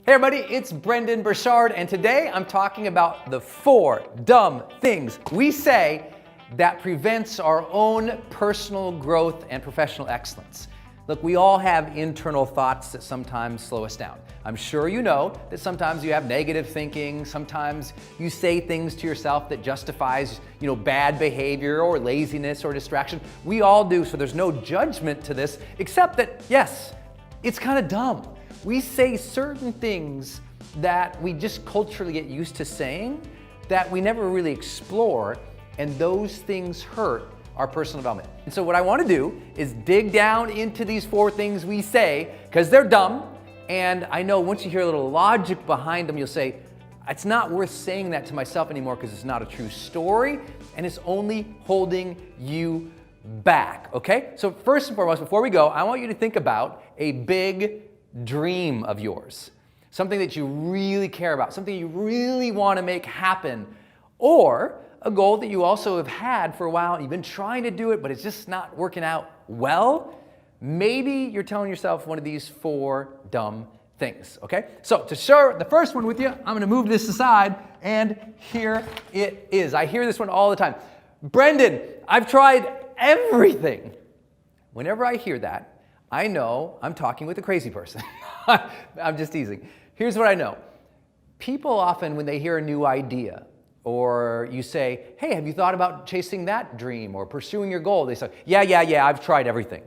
Hey everybody, it's Brendon Burchard, and today I'm talking about the 4 dumb things we say that prevents our own personal growth and professional excellence. Look, we all have internal thoughts that sometimes slow us down. I'm sure you know that sometimes you have negative thinking, sometimes you say things to yourself that justifies, bad behavior or laziness or distraction. We all do, so there's no judgment to this, except that, yes, it's kind of dumb. We say certain things that we just culturally get used to saying that we never really explore, and those things hurt our personal development. And so what I want to do is dig down into these 4 things we say, because they're dumb, and I know once you hear a little logic behind them, you'll say, it's not worth saying that to myself anymore because it's not a true story, and it's only holding you back, okay? So first and foremost, before we go, I want you to think about a big dream of yours, something that you really care about, something you really want to make happen, or a goal that you also have had for a while and you've been trying to do it, but it's just not working out well. Maybe you're telling yourself one of these 4 dumb things, okay? So to share the first one with you, I'm gonna move this aside, and here it is. I hear this one all the time. Brendon, I've tried everything. Whenever I hear that, I know I'm talking with a crazy person. I'm just teasing. Here's what I know. People often, when they hear a new idea, or you say, hey, have you thought about chasing that dream or pursuing your goal? They say, yeah, I've tried everything.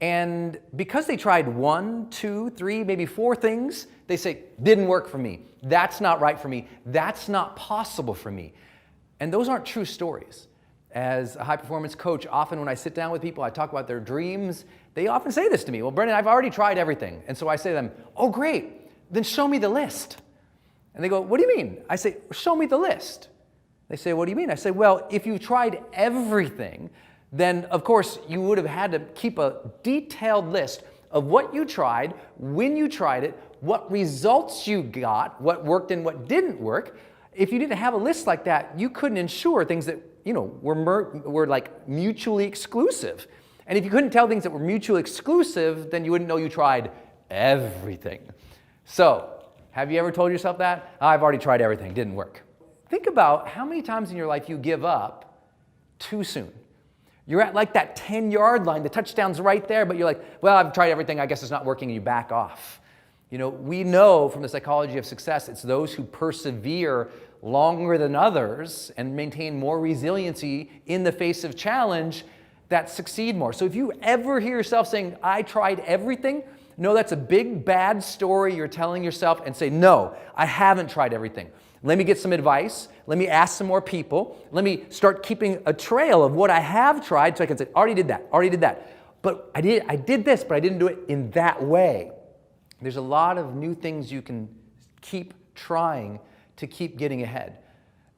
And because they tried 1, 2, 3, maybe 4 things, they say, didn't work for me. That's not right for me. That's not possible for me. And those aren't true stories. As a high-performance coach, often when I sit down with people, I talk about their dreams. They often say this to me, well, Brendon, I've already tried everything. And so I say to them, oh, great, then show me the list. And they go, what do you mean? I say, show me the list. They say, what do you mean? I say, well, if you tried everything, then of course you would have had to keep a detailed list of what you tried, when you tried it, what results you got, what worked and what didn't work. If you didn't have a list like that, you couldn't ensure things that were like mutually exclusive. And if you couldn't tell things that were mutually exclusive, then you wouldn't know you tried everything. So, have you ever told yourself that? I've already tried everything, didn't work. Think about how many times in your life you give up too soon. You're at like that 10-yard line, the touchdown's right there, but you're like, well, I've tried everything, I guess it's not working, and you back off. We know from the psychology of success, it's those who persevere longer than others and maintain more resiliency in the face of challenge that succeed more. So if you ever hear yourself saying, I tried everything, no, that's a big bad story you're telling yourself, and say, no, I haven't tried everything. Let me get some advice. Let me ask some more people. Let me start keeping a trail of what I have tried so I can say, already did that. But I did this, but I didn't do it in that way. There's a lot of new things you can keep trying to keep getting ahead.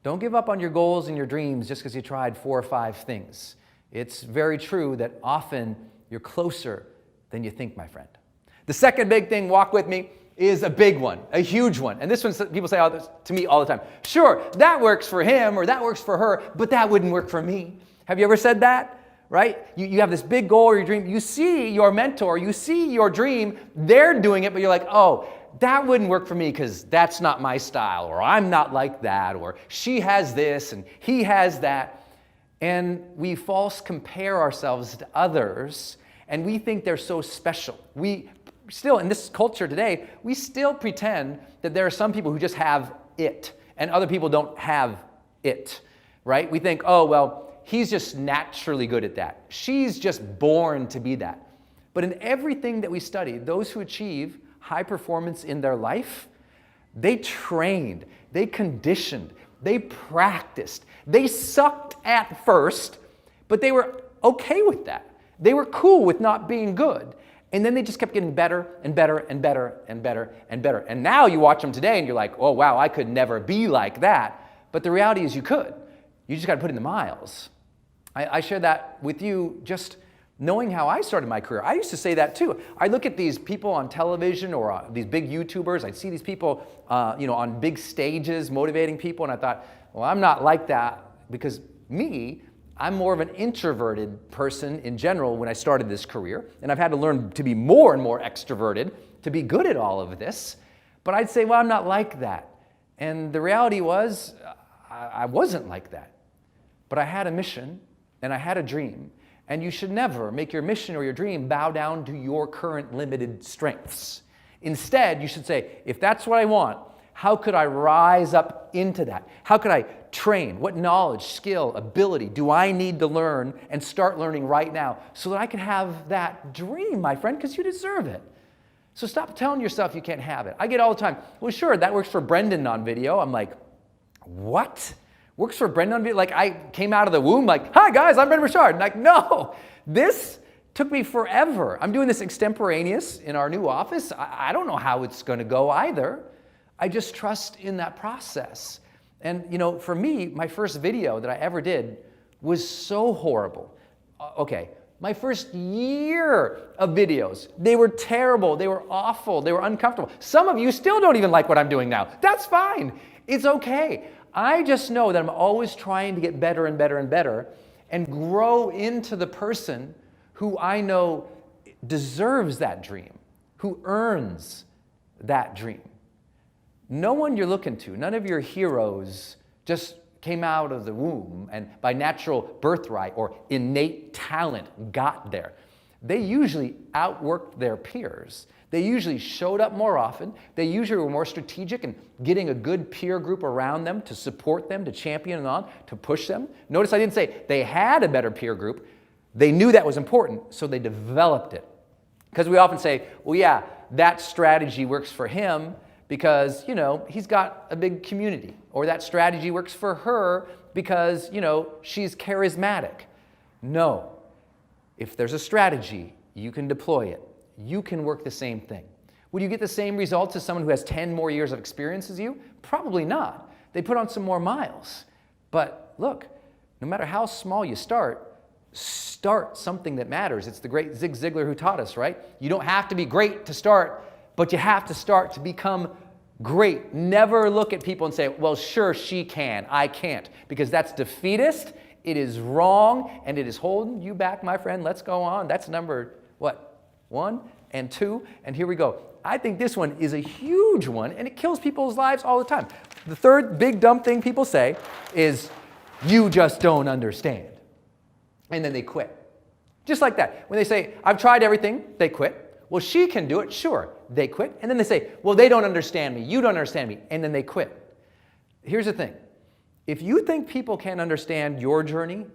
Don't give up on your goals and your dreams just because you tried 4 or 5 things. It's very true that often you're closer than you think, my friend. The second big thing, walk with me, is a big one, a huge one. And this one, people say to me all the time, sure, that works for him or that works for her, but that wouldn't work for me. Have you ever said that? Right? You have this big goal or your dream. You see your mentor, you see your dream, they're doing it, but you're like, oh, that wouldn't work for me because that's not my style, or I'm not like that, or she has this and he has that. And we false compare ourselves to others, and we think they're so special. We still, in this culture today, we still pretend that there are some people who just have it, and other people don't have it, right? We think, oh, well, he's just naturally good at that. She's just born to be that. But in everything that we study, those who achieve high performance in their life, they trained, they conditioned, they practiced, they sucked at first, but they were okay with that. They were cool with not being good. And then they just kept getting better and better and better and better and better. And now you watch them today and you're like, oh wow, I could never be like that. But the reality is you could. You just got to put in the miles. I share that with you just knowing how I started my career. I used to say that too. I look at these people on television or these big YouTubers. I'd see these people on big stages motivating people, and I thought, well, I'm not like that because I'm more of an introverted person in general when I started this career, and I've had to learn to be more and more extroverted to be good at all of this. But I'd say, well, I'm not like that. And the reality was, I wasn't like that. But I had a mission, and I had a dream. And you should never make your mission or your dream bow down to your current limited strengths. Instead, you should say, if that's what I want, how could I rise up into that? How could I train? What knowledge, skill, ability do I need to learn and start learning right now so that I can have that dream, my friend, because you deserve it. So stop telling yourself you can't have it. I get all the time, well, sure, that works for Brendon on video. I'm like, what? Works for Brendon on video? Like, I came out of the womb like, hi guys, I'm Brendon Burchard. Like, no, this took me forever. I'm doing this extemporaneous in our new office. I don't know how it's going to go either. I just trust in that process. And, you know, for me, my first video that I ever did was so horrible. Okay, my first year of videos, they were terrible, they were awful, they were uncomfortable. Some of you still don't even like what I'm doing now. That's fine. It's okay. I just know that I'm always trying to get better and better and better and grow into the person who I know deserves that dream, who earns that dream. No one you're looking to, none of your heroes just came out of the womb and by natural birthright or innate talent got there. They usually outworked their peers. They usually showed up more often. They usually were more strategic in getting a good peer group around them to support them, to champion them on, to push them. Notice I didn't say they had a better peer group. They knew that was important, so they developed it. Because we often say, well, yeah, that strategy works for him because, you know, he's got a big community. Or that strategy works for her because, you know, she's charismatic. No. If there's a strategy, you can deploy it. You can work the same thing. Would you get the same results as someone who has 10 more years of experience as you? Probably not. They put on some more miles. But look, no matter how small you start something that matters. It's the great Zig Ziglar who taught us, right? You don't have to be great to start, but you have to start to become great. Never look at people and say, well, sure, she can, I can't, because that's defeatist, it is wrong, and it is holding you back, my friend. Let's go on. That's number, what, 1 and 2, and here we go. I think this one is a huge one, and it kills people's lives all the time. The third big dumb thing people say is, you just don't understand. And then they quit. Just like that. When they say, I've tried everything, they quit. Well, she can do it, sure. They quit. And then they say, well, they don't understand me. You don't understand me. And then they quit. Here's the thing. If you think people can't understand your journey,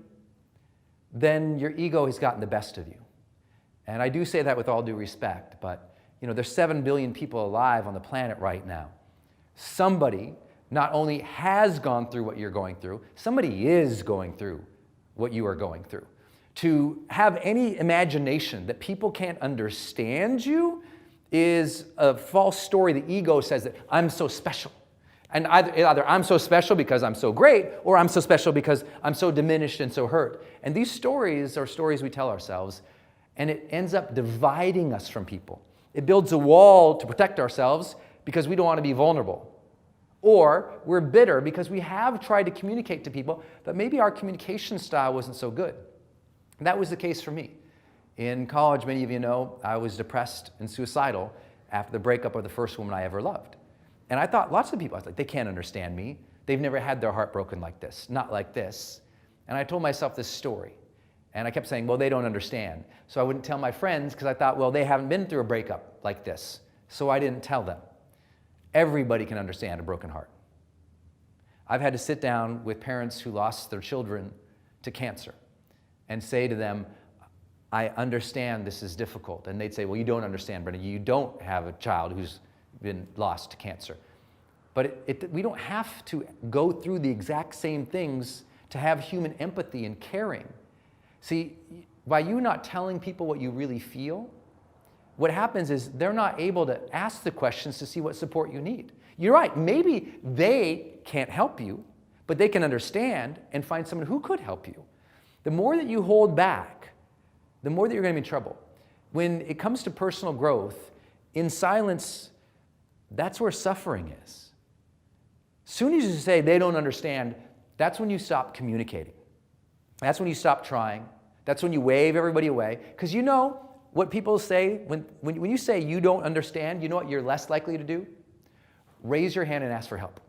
then your ego has gotten the best of you. And I do say that with all due respect, but you know, there's 7 billion people alive on the planet right now. Somebody not only has gone through what you're going through, somebody is going through what you are going through. To have any imagination that people can't understand you is a false story. The ego says that I'm so special. And either I'm so special because I'm so great, or I'm so special because I'm so diminished and so hurt. And these stories are stories we tell ourselves, and it ends up dividing us from people. It builds a wall to protect ourselves because we don't want to be vulnerable. Or we're bitter because we have tried to communicate to people, but maybe our communication style wasn't so good. That was the case for me. In college, many of you know, I was depressed and suicidal after the breakup of the first woman I ever loved. And I thought, lots of people, I was like, they can't understand me. They've never had their heart broken like this, not like this. And I told myself this story. And I kept saying, well, they don't understand. So I wouldn't tell my friends because I thought, well, they haven't been through a breakup like this. So I didn't tell them. Everybody can understand a broken heart. I've had to sit down with parents who lost their children to cancer and say to them, I understand this is difficult. And they'd say, well, you don't understand, Brendon. You don't have a child who's been lost to cancer. But we don't have to go through the exact same things to have human empathy and caring. See, by you not telling people what you really feel, what happens is they're not able to ask the questions to see what support you need. You're right, maybe they can't help you, but they can understand and find someone who could help you. The more that you hold back, the more that you're going to be in trouble. When it comes to personal growth, in silence, that's where suffering is. As soon as you say they don't understand, that's when you stop communicating. That's when you stop trying. That's when you wave everybody away. Because you know what people say, when you say you don't understand, you know what you're less likely to do? raise your hand and ask for help.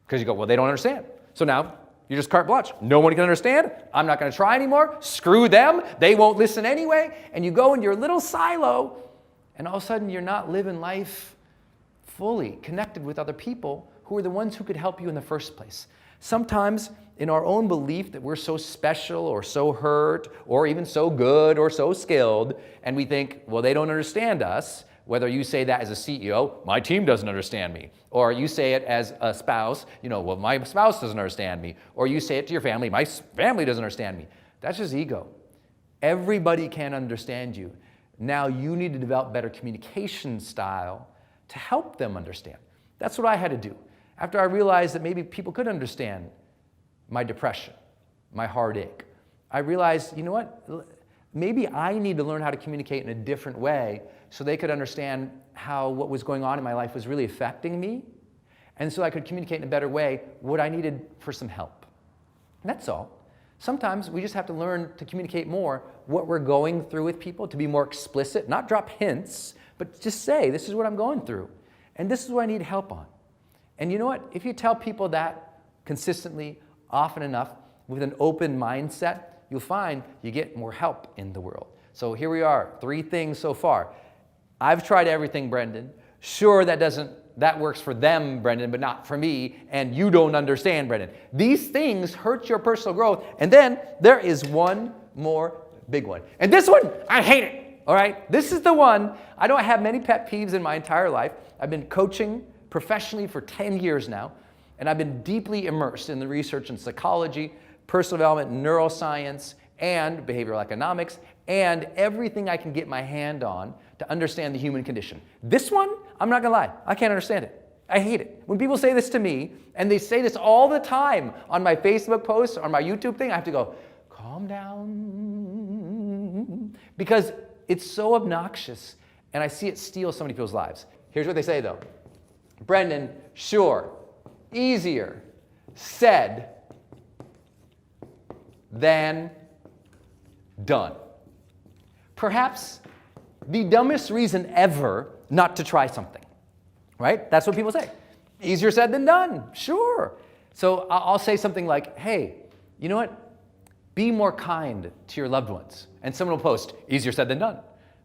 Because you go, well, they don't understand. So now you're just carte blanche. No one can understand. I'm not going to try anymore. Screw them. They won't listen anyway. And you go in your little silo, and all of a sudden you're not living life fully connected with other people who are the ones who could help you in the first place. Sometimes in our own belief that we're so special or so hurt or even so good or so skilled, and we think, well, they don't understand us. Whether you say that as a CEO, my team doesn't understand me. Or you say it as a spouse, well, my spouse doesn't understand me. Or you say it to your family, my family doesn't understand me. That's just ego. Everybody can understand you. Now you need to develop better communication style to help them understand. That's what I had to do. After I realized that maybe people could understand my depression, my heartache, I realized, you know what? Maybe I need to learn how to communicate in a different way so they could understand how what was going on in my life was really affecting me, and so I could communicate in a better way what I needed for some help. And that's all. Sometimes we just have to learn to communicate more what we're going through with people, to be more explicit, not drop hints, but just say, this is what I'm going through, and this is what I need help on. And you know what? If you tell people that consistently, often enough, with an open mindset, you'll find you get more help in the world. So here we are, 3 things so far. I've tried everything, Brendon. Sure, that works for them, Brendon, but not for me, and you don't understand, Brendon. These things hurt your personal growth, and then there is one more big one. And this one, I hate it, all right? This is the one. I don't have many pet peeves in my entire life. I've been coaching professionally for 10 years now, and I've been deeply immersed in the research in psychology, personal development, neuroscience, and behavioral economics, and everything I can get my hand on to understand the human condition. This one, I'm not gonna lie, I can't understand it. I hate it. When people say this to me, and they say this all the time on my Facebook posts, on my YouTube thing, I have to go, calm down, because it's so obnoxious, and I see it steal so many people's lives. Here's what they say though. Brendon, sure, easier said than done. Perhaps the dumbest reason ever not to try something, right? That's what people say. Easier said than done, sure. So I'll say something like, hey, you know what? Be more kind to your loved ones. And someone will post, easier said than done.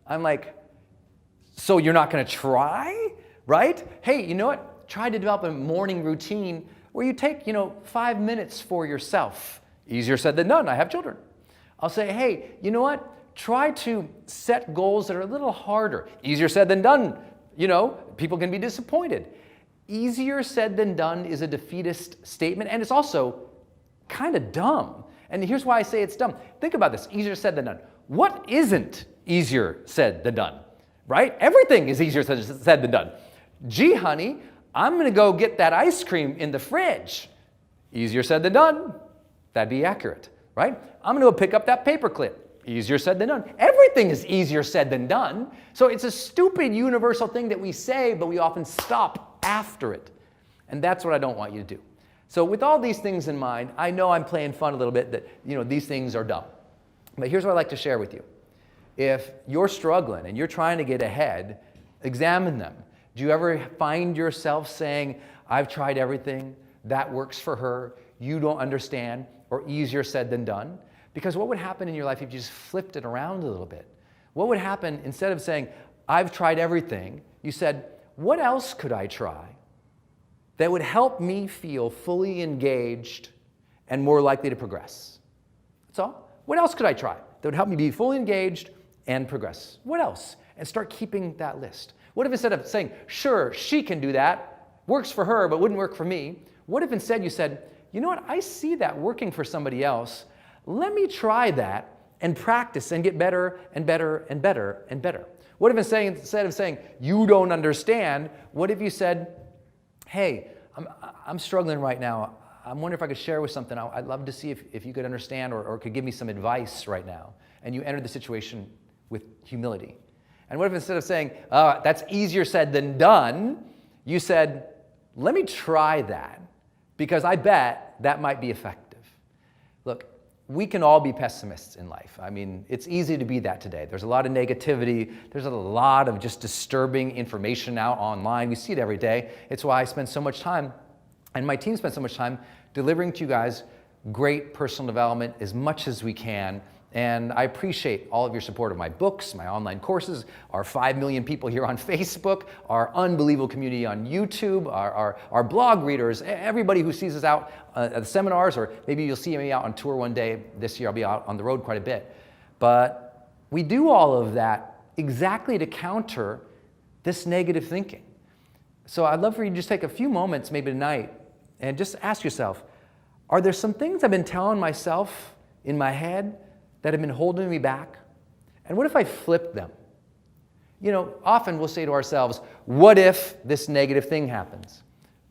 I'm like, so you're not gonna try, right? Hey, you know what? Try to develop a morning routine where you take, 5 minutes for yourself. Easier said than done, I have children. I'll say, hey, you know what? Try to set goals that are a little harder. Easier said than done. People can be disappointed. Easier said than done is a defeatist statement, and it's also kind of dumb. And here's why I say it's dumb. Think about this, easier said than done. What isn't easier said than done, right? Everything is easier said than done. Gee, honey, I'm gonna go get that ice cream in the fridge. Easier said than done. That'd be accurate, right? I'm gonna go pick up that paperclip. Easier said than done. Everything is easier said than done. So it's a stupid universal thing that we say, but we often stop after it. And that's what I don't want you to do. So with all these things in mind, I know I'm playing fun a little bit that, these things are dumb. But here's what I'd like to share with you. If you're struggling and you're trying to get ahead, examine them. Do you ever find yourself saying, I've tried everything, that works for her, you don't understand, or easier said than done? Because what would happen in your life if you just flipped it around a little bit? What would happen instead of saying, I've tried everything, you said, what else could I try that would help me feel fully engaged and more likely to progress? That's all. What else could I try that would help me be fully engaged and progress? What else? And start keeping that list. What if instead of saying, sure, she can do that, works for her, but wouldn't work for me, what if instead you said, you know what, I see that working for somebody else. Let me try that and practice and get better and better and better and better. What if instead of saying, you don't understand, what if you said, hey, I'm struggling right now. I'm wondering if I could share with something. I'd love to see if you could understand or could give me some advice right now. And you entered the situation with humility. And what if instead of saying, that's easier said than done, you said, let me try that because I bet that might be effective. Look, we can all be pessimists in life. I mean, it's easy to be that today. There's a lot of negativity. There's a lot of just disturbing information out online. We see it every day. It's why I spend so much time, and my team spends so much time, delivering to you guys great personal development as much as we can. And I appreciate all of your support of my books, my online courses, our 5 million people here on Facebook, our unbelievable community on YouTube, our blog readers, everybody who sees us out at the seminars, or maybe you'll see me out on tour one day. This year I'll be out on the road quite a bit. But we do all of that exactly to counter this negative thinking. So I'd love for you to just take a few moments, maybe tonight, and just ask yourself, are there some things I've been telling myself in my head that have been holding me back? And what if I flipped them? You know, often we'll say to ourselves, what if this negative thing happens?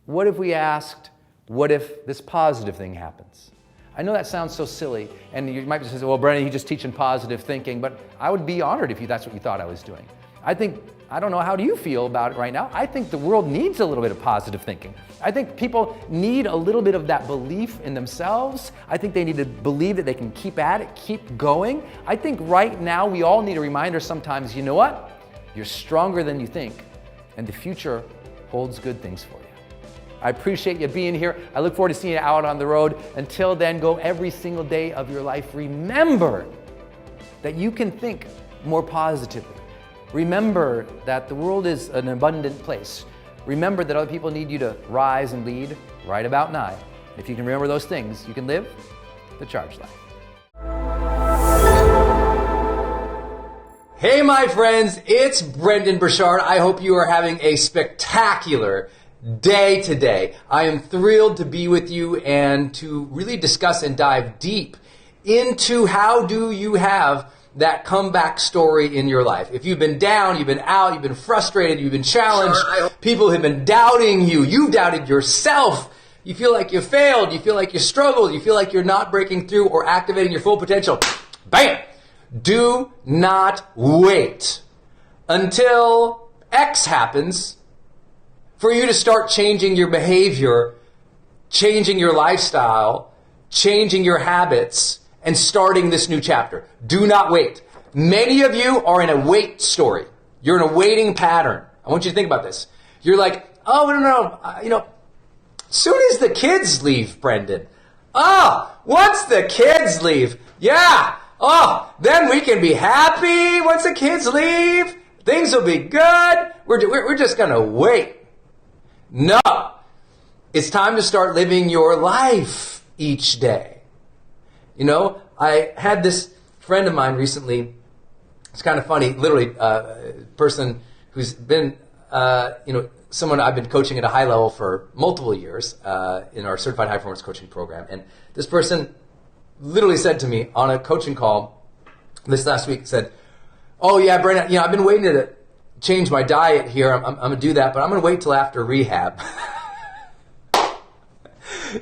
What if we asked, what if this positive thing happens? I know that sounds so silly, and you might just say, well, Brendon, he's just teaching positive thinking, but I would be honored if that's what you thought I was doing. I don't know, how do you feel about it right now? I think the world needs a little bit of positive thinking. I think people need a little bit of that belief in themselves. I think they need to believe that they can keep at it, keep going. I think right now we all need a reminder sometimes, you know what? You're stronger than you think, and the future holds good things for you. I appreciate you being here. I look forward to seeing you out on the road. Until then, go every single day of your life. Remember that you can think more positively. Remember that the world is an abundant place. Remember that other people need you to rise and lead right about now. If you can remember those things, you can live the charged life. Hey, my friends, it's Brendon Burchard. I hope you are having a spectacular day today. I am thrilled to be with you and to really discuss and dive deep into how do you have that comeback story in your life. If you've been down, you've been out, you've been frustrated, you've been challenged, people have been doubting you, you've doubted yourself, you feel like you failed, you feel like you struggled, you feel like you're not breaking through or activating your full potential. Bam! Do not wait until X happens for you to start changing your behavior, changing your lifestyle, changing your habits, and starting this new chapter. Do not wait. Many of you are in a wait story. You're in a waiting pattern. I want you to think about this. You're like, oh, no, soon as the kids leave, Brendon. Once the kids leave, yeah. Then we can be happy once the kids leave. Things will be good. We're just going to wait. No. It's time to start living your life each day. You know, I had this friend of mine recently. It's kind of funny, literally, a person who's been, someone I've been coaching at a high level for multiple years in our Certified High Performance Coaching Program. And this person literally said to me on a coaching call this last week, said, oh yeah, Brendon, I've been waiting to change my diet here. I'm going to do that, but I'm going to wait till after rehab.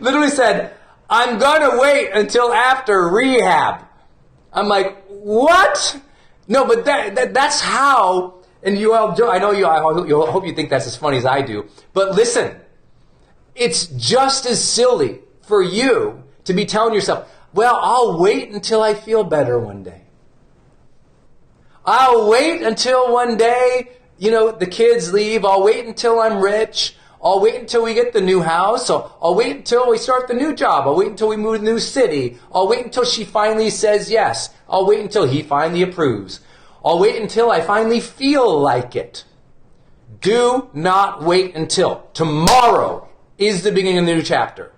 Literally said, I'm going to wait until after rehab. I'm like, what? No, but that's how, and you all, I know I hope you think that's as funny as I do, but listen, it's just as silly for you to be telling yourself, well, I'll wait until I feel better one day. I'll wait until one day, the kids leave. I'll wait until I'm rich. I'll wait until we get the new house. I'll wait until we start the new job. I'll wait until we move to the new city. I'll wait until she finally says yes. I'll wait until he finally approves. I'll wait until I finally feel like it. Do not wait until. Tomorrow is the beginning of the new chapter.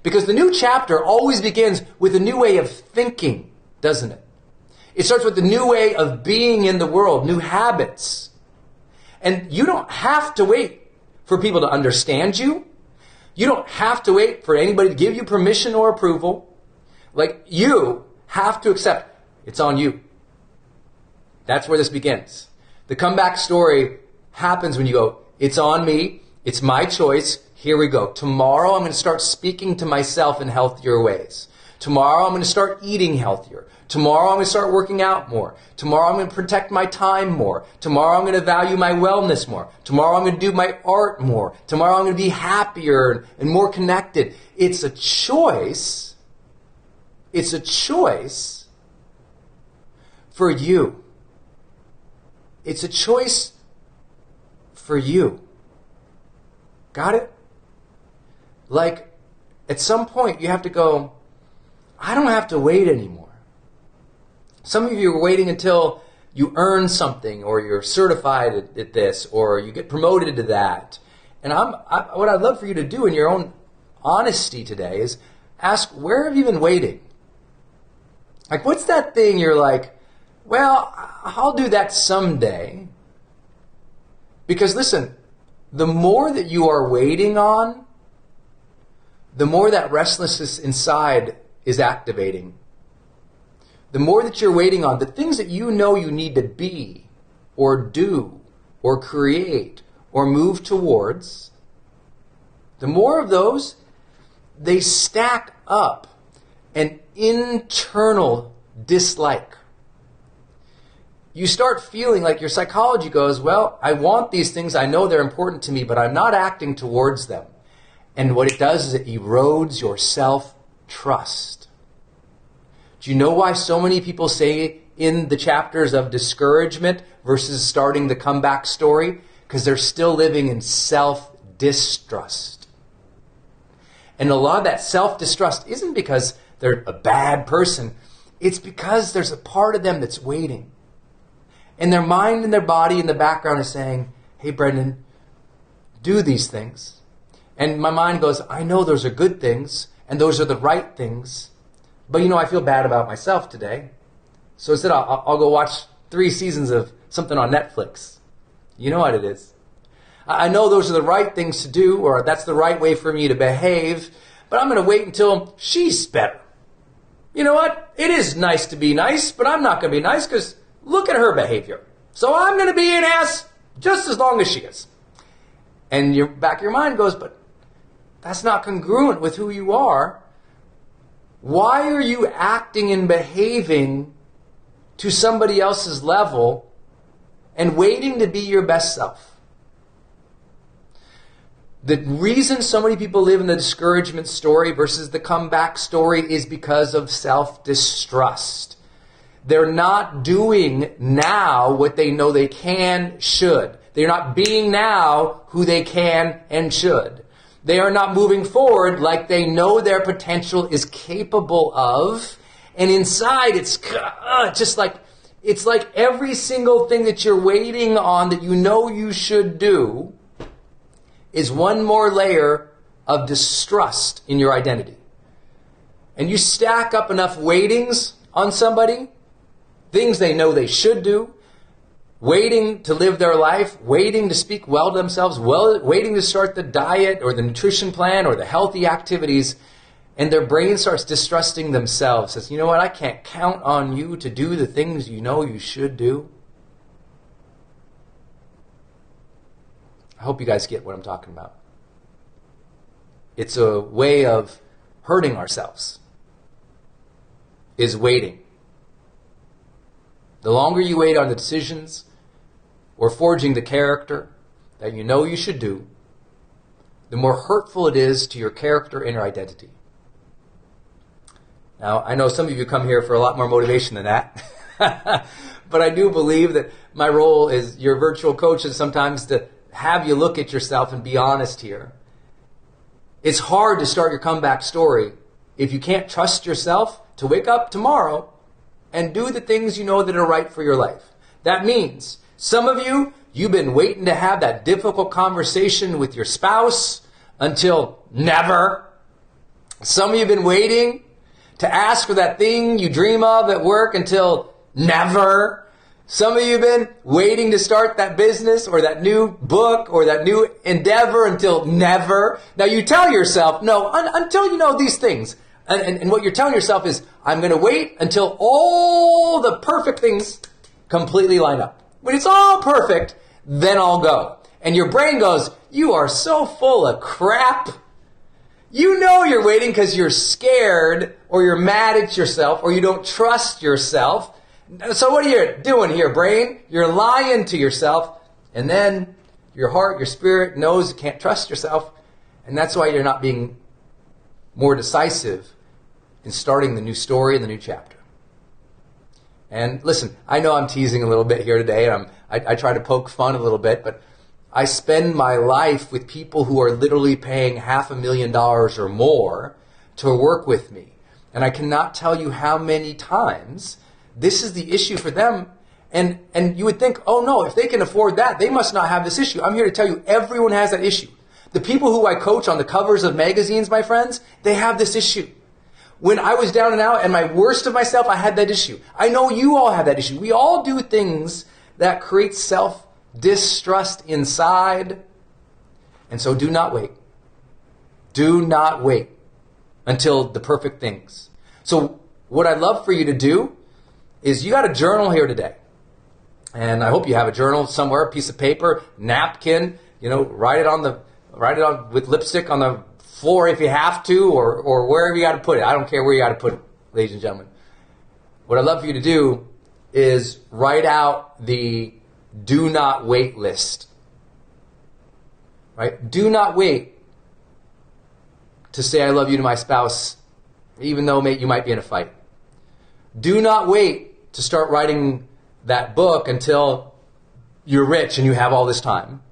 Because the new chapter always begins with a new way of thinking, doesn't it? It starts with the new way of being in the world, new habits. And you don't have to wait for people to understand you. You don't have to wait for anybody to give you permission or approval. Like, you have to accept it's on you. That's where this begins. The comeback story happens when you go, it's on me, it's my choice, here we go. Tomorrow I'm going to start speaking to myself in healthier ways. Tomorrow I'm going to start eating healthier. Tomorrow I'm going to start working out more. Tomorrow I'm going to protect my time more. Tomorrow I'm going to value my wellness more. Tomorrow I'm going to do my art more. Tomorrow I'm going to be happier and more connected. It's a choice It's a choice for you. It's a choice for you. Got it? Like, at some point you have to go, I don't have to wait anymore. Some of you are waiting until you earn something, or you're certified at this, or you get promoted to that. And what I'd love for you to do in your own honesty today is ask, where have you been waiting? Like, what's that thing you're like, well, I'll do that someday. Because listen, the more that you are waiting on, the more that restlessness inside is activating. The more that you're waiting on, the things that you know you need to be, or do, or create, or move towards, the more of those, they stack up an internal dislike. You start feeling like your psychology goes, well, I want these things, I know they're important to me, but I'm not acting towards them. And what it does is it erodes your self-trust. Do you know why so many people say in the chapters of discouragement versus starting the comeback story? Because they're still living in self-distrust. And a lot of that self-distrust isn't because they're a bad person. It's because there's a part of them that's waiting. And their mind and their body in the background is saying, hey, Brendon, do these things. And my mind goes, I know those are good things, and those are the right things. But I feel bad about myself today. So instead, I'll go watch 3 seasons of something on Netflix. You know what it is. I know those are the right things to do, or that's the right way for me to behave, but I'm going to wait until she's better. You know what? It is nice to be nice, but I'm not going to be nice because look at her behavior. So I'm going to be an ass just as long as she is. And your back of your mind goes, but that's not congruent with who you are. Why are you acting and behaving to somebody else's level and waiting to be your best self? The reason so many people live in the discouragement story versus the comeback story is because of self-distrust. They're not doing now what they know they can, should. They're not being now who they can and should. They are not moving forward like they know their potential is capable of. And inside, it's like every single thing that you're waiting on that you know you should do is one more layer of distrust in your identity. And you stack up enough waitings on somebody, things they know they should do, waiting to live their life, waiting to speak well to themselves, waiting to start the diet or the nutrition plan or the healthy activities, and their brain starts distrusting themselves. Says, you know what, I can't count on you to do the things you know you should do. I hope you guys get what I'm talking about. It's a way of hurting ourselves, is waiting. The longer you wait on the decisions or forging the character that you know you should do, the more hurtful it is to your character and your identity. Now, I know some of you come here for a lot more motivation than that, but I do believe that my role as your virtual coach is sometimes to have you look at yourself and be honest here. It's hard to start your comeback story if you can't trust yourself to wake up tomorrow and do the things you know that are right for your life. That means some of you, you've been waiting to have that difficult conversation with your spouse until never. Some of you have been waiting to ask for that thing you dream of at work until never. Some of you have been waiting to start that business or that new book or that new endeavor until never. Now you tell yourself, no, until you know these things. And what you're telling yourself is, I'm going to wait until all the perfect things completely line up. When it's all perfect, then I'll go. And your brain goes, you are so full of crap. You know you're waiting because you're scared or you're mad at yourself or you don't trust yourself. So what are you doing here, brain? You're lying to yourself, and then your heart, your spirit knows you can't trust yourself, and that's why you're not being more decisive in starting the new story and the new chapter. And listen, I know I'm teasing a little bit here today, and I try to poke fun a little bit, but I spend my life with people who are literally paying $500,000 or more to work with me. And I cannot tell you how many times this is the issue for them. And you would think, oh no, if they can afford that, they must not have this issue. I'm here to tell you, everyone has that issue. The people who I coach on the covers of magazines, my friends, they have this issue. When I was down and out and my worst of myself, I had that issue. I know you all have that issue. We all do things that create self-distrust inside. And so do not wait. Do not wait until the perfect things. So what I'd love for you to do is, you got a journal here today. And I hope you have a journal somewhere, a piece of paper, napkin, write it on with lipstick on the floor if you have to, or wherever you got to put it. I don't care where you got to put it, ladies and gentlemen. What I'd love for you to do is write out the do not wait list. Right? Do not wait to say I love you to my spouse, even though you might be in a fight. Do not wait to start writing that book until you're rich and you have all this time.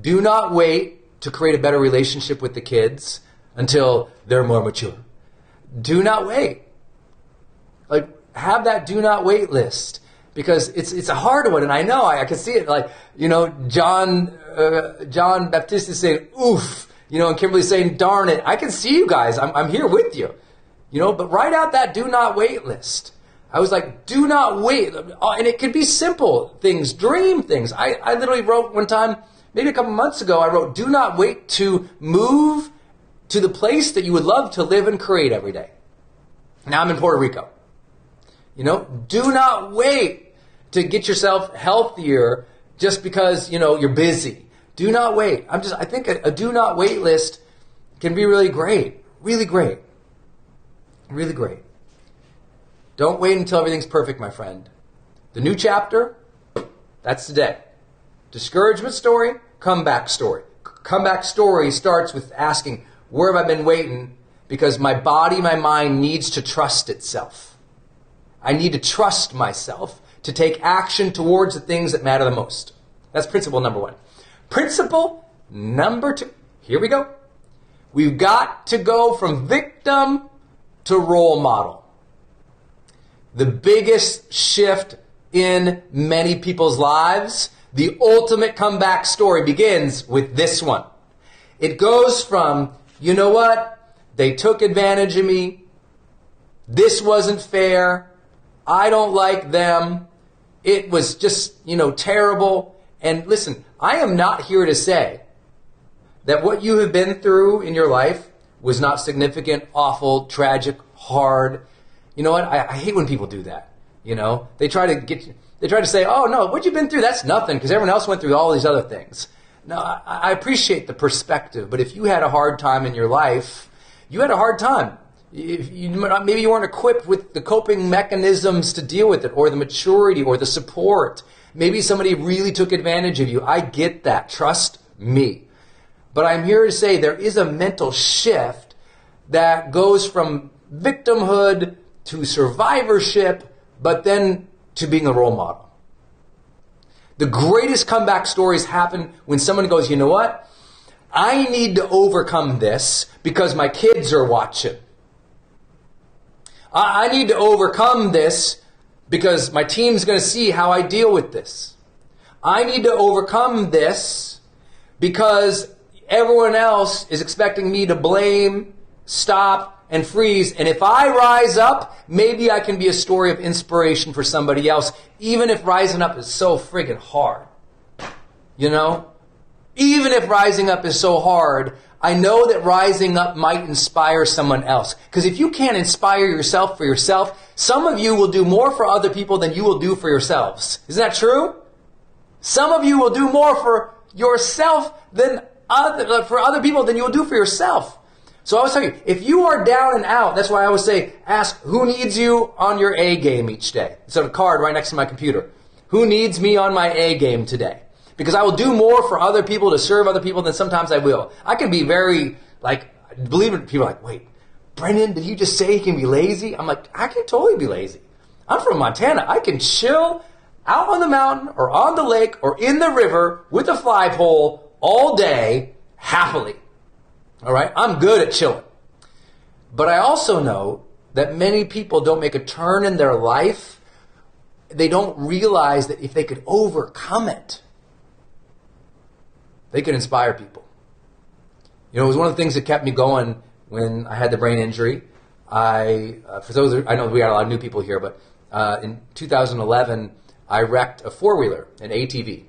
Do not wait to create a better relationship with the kids until they're more mature. Do not wait. Have that do not wait list, because it's a hard one, and I know I can see it. John Baptiste is saying oof, and Kimberly's saying darn it. I can see you guys. I'm here with you, But write out that do not wait list. I was like, do not wait. And it could be simple things, dream things. I literally wrote one time, maybe a couple months ago, I wrote, do not wait to move to the place that you would love to live and create every day. Now I'm in Puerto Rico. Do not wait to get yourself healthier just because, you're busy. Do not wait. I think a do not wait list can be really great. Really great. Really great. Don't wait until everything's perfect, my friend. The new chapter, that's today. Discouragement story, comeback story. Comeback story starts with asking, where have I been waiting? Because my body, my mind needs to trust itself. I need to trust myself to take action towards the things that matter the most. That's principle number 1. Principle number 2. Here we go. We've got to go from victim to role model. The biggest shift in many people's lives, the ultimate comeback story, begins with this one. It goes from, you know what? They took advantage of me. This wasn't fair. I don't like them. It was just, terrible. And listen, I am not here to say that what you have been through in your life was not significant, awful, tragic, hard. You know what? I hate when people do that. They try to say, oh no, what you've been through, that's nothing, because everyone else went through all these other things. No, I appreciate the perspective, but if you had a hard time in your life, you had a hard time. Maybe you weren't equipped with the coping mechanisms to deal with it, or the maturity, or the support. Maybe somebody really took advantage of you. I get that. Trust me. But I'm here to say there is a mental shift that goes from victimhood to survivorship, but then to being a role model. The greatest comeback stories happen when someone goes, you know what? I need to overcome this because my kids are watching. I need to overcome this because my team's going to see how I deal with this. I need to overcome this because everyone else is expecting me to blame, stop, and freeze. And if I rise up, maybe I can be a story of inspiration for somebody else, even if rising up is so friggin' hard. Even if rising up is so hard, I know that rising up might inspire someone else. Because if you can't inspire yourself for yourself, some of you will do more for other people than you will do for yourselves. Isn't that true? Some of you will do more for yourself for other people than you will do for yourself. So I always tell you, if you are down and out, that's why I always say, ask who needs you on your A game each day. It's on a card right next to my computer. Who needs me on my A game today? Because I will do more for other people to serve other people than sometimes I will. I can be very, believe it, people are like, wait, Brendon, did you just say he can be lazy? I'm like, I can totally be lazy. I'm from Montana. I can chill out on the mountain or on the lake or in the river with a fly pole all day happily. All right? I'm good at chilling. But I also know that many people don't make a turn in their life. They don't realize that if they could overcome it, they could inspire people. You know, it was one of the things that kept me going when I had the brain injury. For those, I know we got a lot of new people here, but in 2011, I wrecked a four-wheeler, an ATV.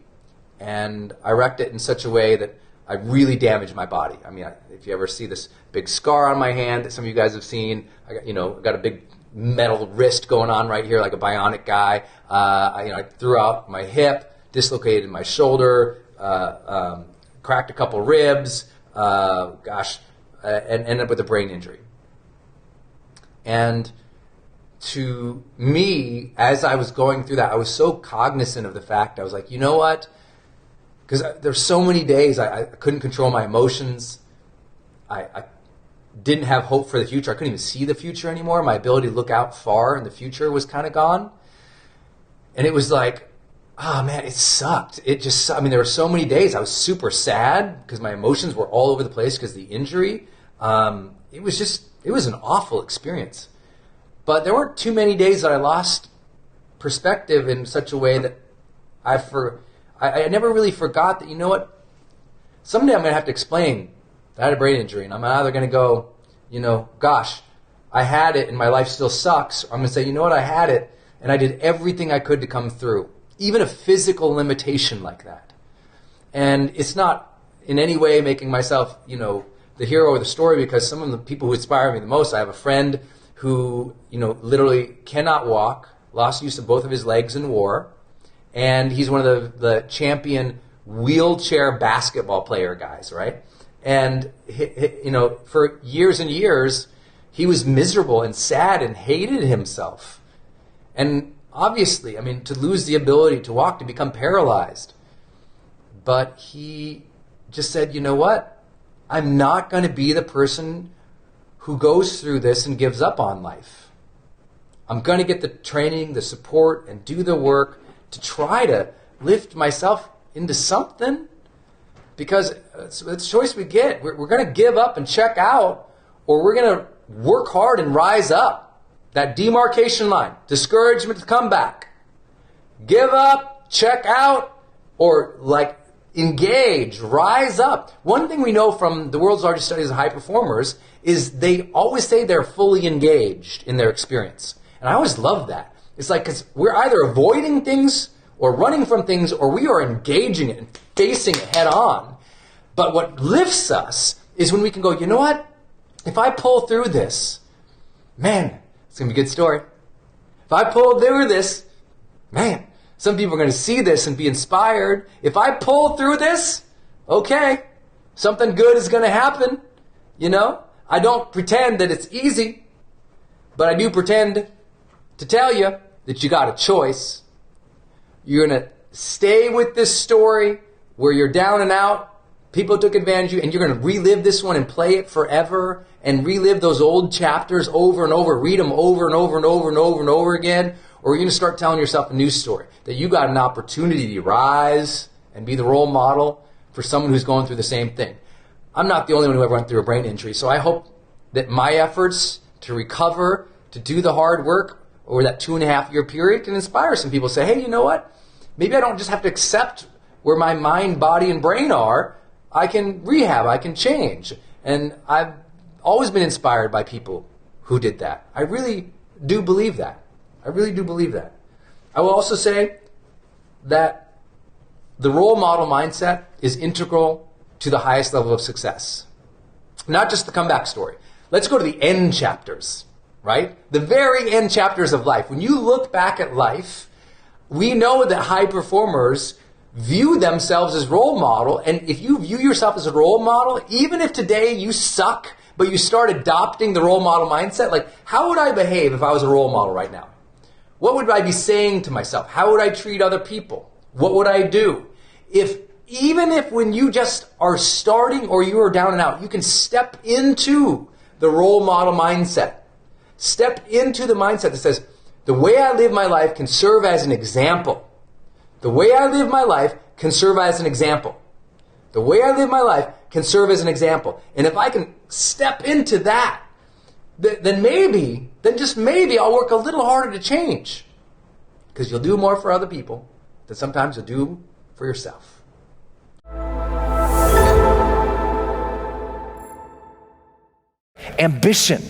And I wrecked it in such a way that I really damaged my body. I mean, if you ever see this big scar on my hand that some of you guys have seen, I got a big metal wrist going on right here like a bionic guy. I threw out my hip, dislocated my shoulder, cracked a couple ribs, and ended up with a brain injury. And to me, as I was going through that, I was so cognizant of the fact, I was like, you know what? Because there's so many days I couldn't control my emotions. I didn't have hope for the future. I couldn't even see the future anymore. My ability to look out far in the future was kind of gone. And it was like, oh man, it sucked. There were so many days I was super sad because my emotions were all over the place because of the injury. It was an awful experience. But there weren't too many days that I lost perspective in such a way that I never really forgot that, you know what, someday I'm going to have to explain that I had a brain injury, and I'm either going to go, gosh, I had it and my life still sucks, or I'm going to say, you know what, I had it and I did everything I could to come through, even a physical limitation like that. And it's not in any way making myself, the hero of the story, because some of the people who inspire me the most, I have a friend who, literally cannot walk, lost use of both of his legs in war, and he's one of the champion wheelchair basketball player guys, right? And, for years and years, he was miserable and sad and hated himself. And obviously, to lose the ability to walk, to become paralyzed. But he just said, you know what? I'm not going to be the person who goes through this and gives up on life. I'm going to get the training, the support, and do the work to try to lift myself into something, because it's the choice we get. We're going to give up and check out, or we're going to work hard and rise up. That demarcation line, discouragement to come back. Give up, check out, or engage, rise up. One thing we know from the world's largest studies of high performers is they always say they're fully engaged in their experience. And I always love that. It's like, because we're either avoiding things or running from things, or we are engaging it and facing it head on. But what lifts us is when we can go, you know what? If I pull through this, man, it's going to be a good story. If I pull through this, man, some people are going to see this and be inspired. If I pull through this, okay, something good is going to happen. I don't pretend that it's easy, but I do pretend to tell you that you got a choice. You're going to stay with this story where you're down and out, people took advantage of you, and you're going to relive this one and play it forever and relive those old chapters over and over, read them over and over and over and over and over again, or you're going to start telling yourself a new story, that you got an opportunity to rise and be the role model for someone who's going through the same thing. I'm not the only one who ever went through a brain injury, so I hope that my efforts to recover, to do the hard work over that 2.5-year period can inspire some people to say, hey, you know what? Maybe I don't just have to accept where my mind, body, and brain are. I can rehab, I can change. And I've always been inspired by people who did that. I really do believe that. I will also say that the role model mindset is integral to the highest level of success. Not just the comeback story. Let's go to the end chapters, right? The very end chapters of life. When you look back at life, we know that high performers view themselves as role model. And if you view yourself as a role model, even if today you suck, but you start adopting the role model mindset, like, how would I behave if I was a role model right now? What would I be saying to myself? How would I treat other people? What would I do? Even if when you just are starting or you are down and out, you can step into the role model mindset. Step into the mindset that says, the way I live my life can serve as an example. The way I live my life can serve as an example. The way I live my life can serve as an example. And if I can step into that, then just maybe I'll work a little harder to change. Because you'll do more for other people than sometimes you'll do for yourself. Ambition.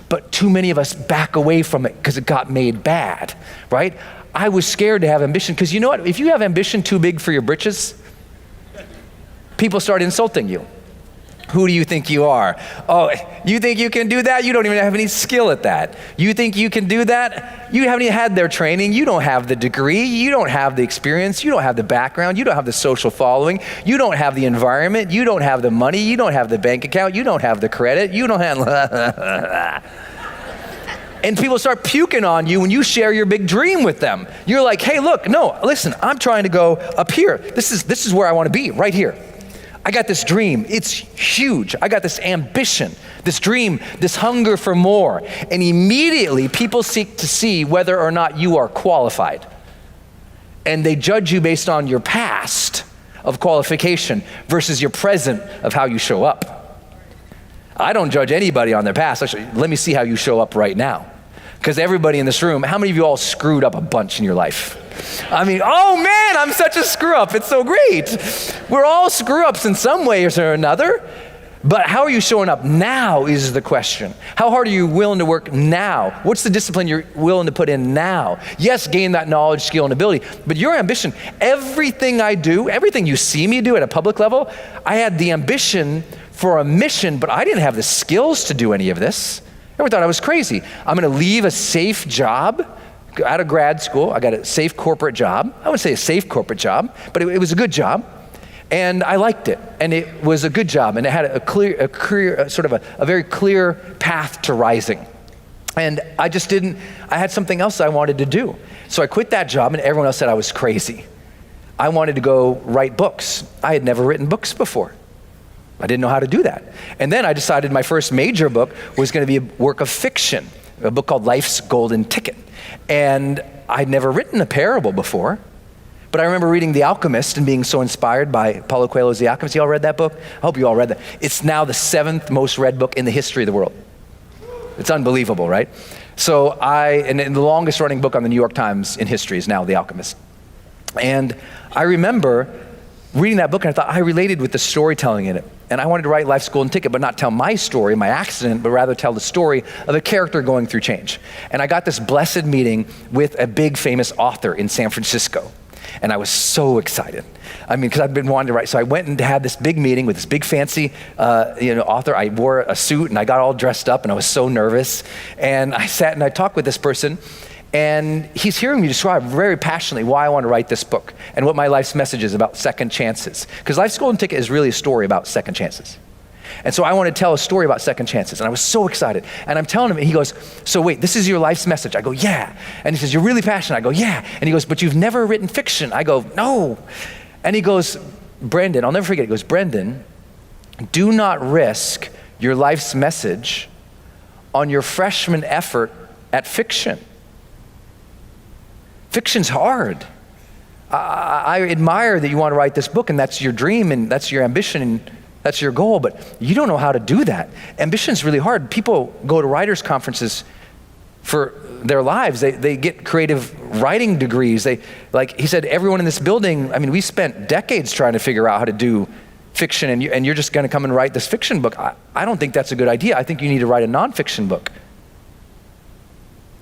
But too many of us back away from it because it got made bad, right? I was scared to have ambition because you know what? If you have ambition too big for your britches, people start insulting you. Who do you think you are? Oh, you think you can do that? You don't even have any skill at that. You think you can do that? You haven't even had their training. You don't have the degree. You don't have the experience. You don't have the background. You don't have the social following. You don't have the environment. You don't have the money. You don't have the bank account. You don't have the credit. You don't have... And people start puking on you when you share your big dream with them. You're like, hey, look, no, listen, I'm trying to go up here. This is where I want to be, right here. I got this dream. It's huge. I got this ambition, this dream, this hunger for more. And immediately people seek to see whether or not you are qualified. And they judge you based on your past of qualification versus your present of how you show up. I don't judge anybody on their past. Actually, let me see how you show up right now. Because everybody in this room, how many of you all screwed up a bunch in your life? I mean, oh man, I'm such a screw up. It's so great. We're all screw ups in some ways or another. But how are you showing up now is the question. How hard are you willing to work now? What's the discipline you're willing to put in now? Yes, gain that knowledge, skill, and ability, but your ambition, everything I do, everything you see me do at a public level, I had the ambition for a mission, but I didn't have the skills to do any of this. Everyone thought I was crazy. I'm gonna leave a safe job out of grad school. I got a safe corporate job. I wouldn't say a safe corporate job, but it was a good job. And I liked it, and it was a good job, and it had a very clear path to rising. And I had something else I wanted to do. So I quit that job, and everyone else said I was crazy. I wanted to go write books. I had never written books before. I didn't know how to do that. And then I decided my first major book was gonna be a work of fiction, a book called Life's Golden Ticket. And I'd never written a parable before. But I remember reading The Alchemist and being so inspired by Paulo Coelho's The Alchemist. You all read that book? I hope you all read that. It's now the 7th most read book in the history of the world. It's unbelievable, right? So and the longest running book on the New York Times in history is now The Alchemist. And I remember reading that book and I thought I related with the storytelling in it. And I wanted to write Life's Golden Ticket, but not tell my story, my accident, but rather tell the story of a character going through change. And I got this blessed meeting with a big famous author in San Francisco. And I was so excited. I mean, because I've been wanting to write. So I went and had this big meeting with this big fancy author. I wore a suit and I got all dressed up and I was so nervous. And I sat and I talked with this person. And he's hearing me describe very passionately why I want to write this book and what my life's message is about second chances. Because Life's Golden Ticket is really a story about second chances. And so I want to tell a story about second chances. And I was so excited. And I'm telling him, and he goes, so wait, this is your life's message? I go, yeah. And he says, you're really passionate? I go, yeah. And he goes, but you've never written fiction? I go, no. And he goes, Brendon, I'll never forget, he goes, Brendon, do not risk your life's message on your freshman effort at fiction. Fiction's hard. I admire that you want to write this book and that's your dream and that's your ambition and that's your goal, but you don't know how to do that. Ambition's really hard. People go to writers' conferences for their lives. They get creative writing degrees. Like he said, everyone in this building, I mean, we spent decades trying to figure out how to do fiction and you're just gonna come and write this fiction book. I don't think that's a good idea. I think you need to write a nonfiction book.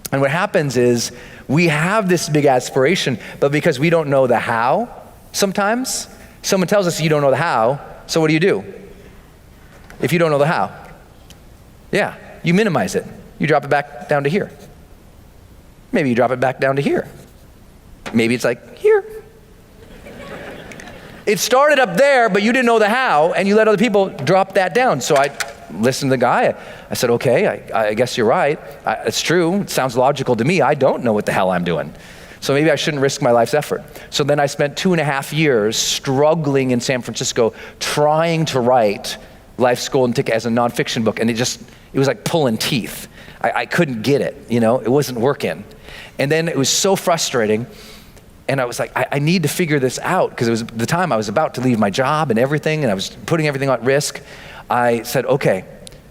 And what happens is we have this big aspiration, but because we don't know the how, sometimes someone tells us you don't know the how, so what do? If you don't know the how? Yeah, you minimize it. You drop it back down to here. Maybe you drop it back down to here. Maybe it's like here. It started up there, but you didn't know the how, and you let other people drop that down. So I listened to the guy. I said, okay, I guess you're right. It's true. It sounds logical to me. I don't know what the hell I'm doing. So maybe I shouldn't risk my life's effort. So then I spent 2.5 years struggling in San Francisco, trying to write Life's Golden Ticket as a nonfiction book, and it was like pulling teeth. I couldn't get it, it wasn't working. And then it was so frustrating, and I was like, I need to figure this out, because it was the time I was about to leave my job and everything, and I was putting everything at risk. I said, okay,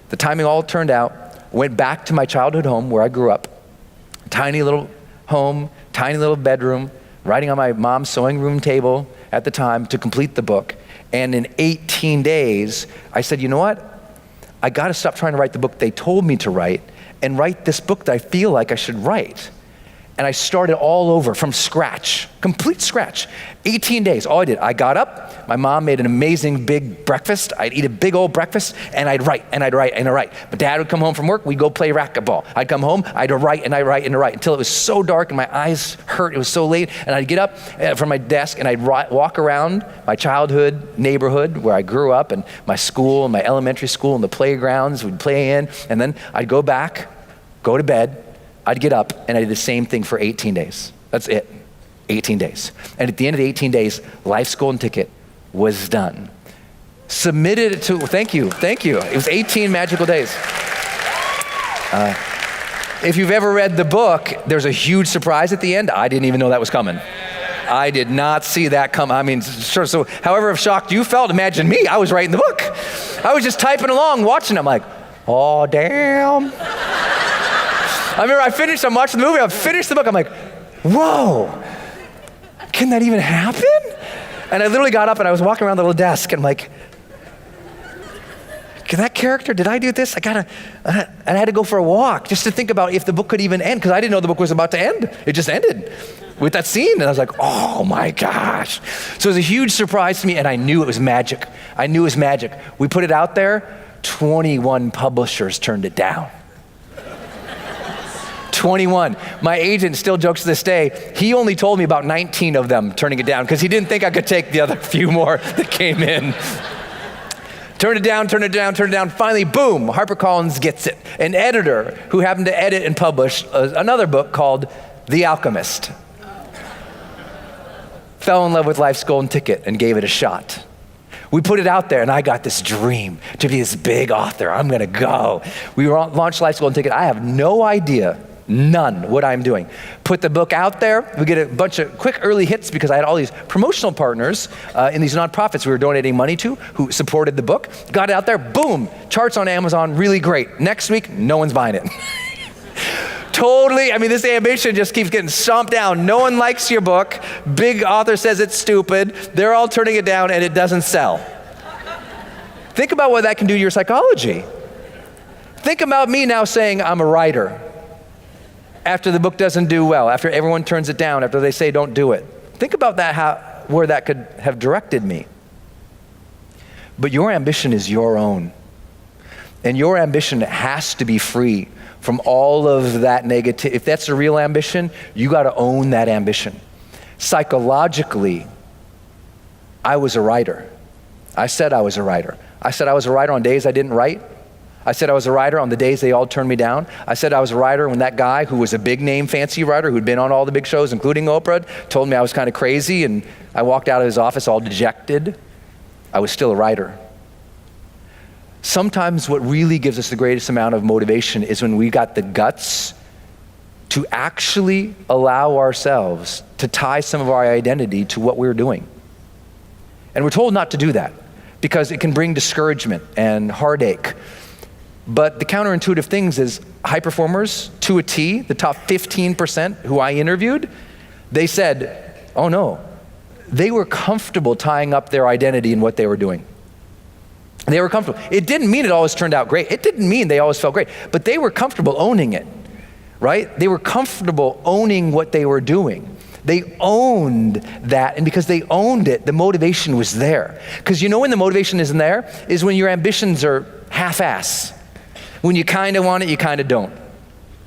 the timing all turned out, went back to my childhood home where I grew up, tiny little home, tiny little bedroom, writing on my mom's sewing room table at the time to complete the book. And in 18 days, I said, you know what? I gotta stop trying to write the book they told me to write and write this book that I feel like I should write. And I started all over from scratch, complete scratch. 18 days, all I did, I got up, my mom made an amazing big breakfast. I'd eat a big old breakfast, and I'd write, and I'd write, and I'd write. My dad would come home from work, we'd go play racquetball. I'd come home, I'd write, and I'd write, and I'd write, until it was so dark and my eyes hurt, it was so late, and I'd get up from my desk, and I'd walk around my childhood neighborhood where I grew up, and my school, and my elementary school, and the playgrounds we'd play in, and then I'd go back, go to bed, I'd get up, and I did the same thing for 18 days. That's it, 18 days. And at the end of the 18 days, Life's Golden Ticket was done. Submitted it to, thank you. It was 18 magical days. If you've ever read the book, there's a huge surprise at the end. I didn't even know that was coming. I did not see that come. I mean, sure, so however shocked you felt, imagine me, I was writing the book. I was just typing along, watching, I'm like, oh, damn. I remember I'm watching the movie, I finished the book, I'm like, whoa, can that even happen? And I literally got up and I was walking around the little desk and I'm like, can that character, did I do this? And I had to go for a walk just to think about if the book could even end, because I didn't know the book was about to end. It just ended with that scene. And I was like, oh my gosh. So it was a huge surprise to me, and I knew it was magic. We put it out there, 21 publishers turned it down. 21. My agent still jokes to this day, he only told me about 19 of them turning it down because he didn't think I could take the other few more that came in. Turn it down. Finally, boom, HarperCollins gets it. An editor who happened to edit and publish another book called The Alchemist fell in love with Life's Golden Ticket and gave it a shot. We put it out there, and I got this dream to be this big author. I'm gonna go. We launched Life's Golden Ticket. I have no idea, none, what I'm doing. Put the book out there. We get a bunch of quick early hits because I had all these promotional partners in these nonprofits we were donating money to who supported the book. Got it out there, boom, charts on Amazon, really great. Next week, no one's buying it. Totally, this ambition just keeps getting stomped down. No one likes your book. Big author says it's stupid. They're all turning it down and it doesn't sell. Think about what that can do to your psychology. Think about me now saying I'm a writer after the book doesn't do well, after everyone turns it down, after they say don't do it. Think about that, where that could have directed me. But your ambition is your own. And your ambition has to be free from all of that negative. If that's a real ambition, you got to own that ambition. Psychologically, I was a writer. I said I was a writer. I said I was a writer on days I didn't write. I said I was a writer on the days they all turned me down. I said I was a writer when that guy who was a big name fancy writer who'd been on all the big shows, including Oprah, told me I was kind of crazy, and I walked out of his office all dejected. I was still a writer. Sometimes what really gives us the greatest amount of motivation is when we got the guts to actually allow ourselves to tie some of our identity to what we're doing. And we're told not to do that because it can bring discouragement and heartache. But the counterintuitive things is high performers to a T, the top 15% who I interviewed, they said, oh no, they were comfortable tying up their identity in what they were doing. They were comfortable. It didn't mean it always turned out great. It didn't mean they always felt great, but they were comfortable owning it, right? They were comfortable owning what they were doing. They owned that, and because they owned it, the motivation was there. Because when the motivation isn't there is when your ambitions are half-ass. When you kind of want it, you kind of don't.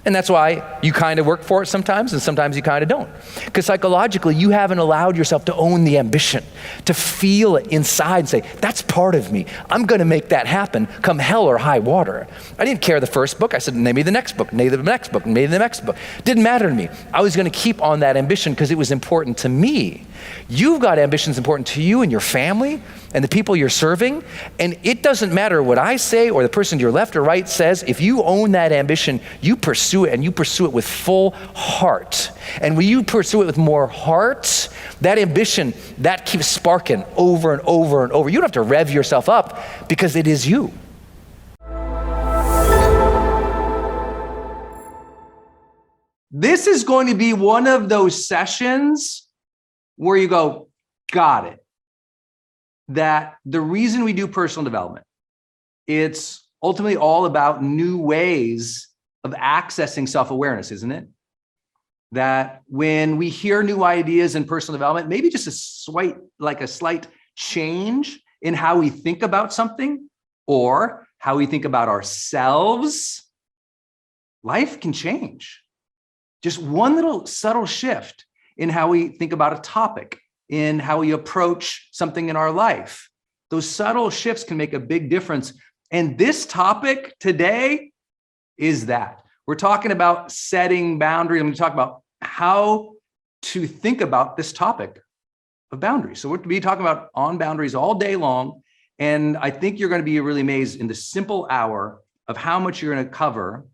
And that's why you kind of work for it sometimes, and sometimes you kind of don't. Because psychologically, you haven't allowed yourself to own the ambition, to feel it inside and say, that's part of me. I'm gonna make that happen come hell or high water. I didn't care the first book. I said, maybe the next book, maybe the next book, maybe the next book. Didn't matter to me. I was gonna keep on that ambition because it was important to me. You've got ambitions important to you and your family, and the people you're serving. And it doesn't matter what I say or the person to your left or right says. If you own that ambition, you pursue it, and you pursue it with full heart. And when you pursue it with more heart, that ambition, that keeps sparking over and over and over. You don't have to rev yourself up because it is you. This is going to be one of those sessions where you go, got it. That the reason we do personal development, it's ultimately all about new ways of accessing self-awareness, isn't it? That when we hear new ideas in personal development, maybe just a slight change in how we think about something or how we think about ourselves, life can change. Just one little subtle shift in how we think about a topic, in how we approach something in our life. Those subtle shifts can make a big difference. And this topic today is that. We're talking about setting boundaries. I'm going to talk about how to think about this topic of boundaries. So we're going to be talking about on boundaries all day long. And I think you're going to be really amazed in the simple hour of how much you're going to cover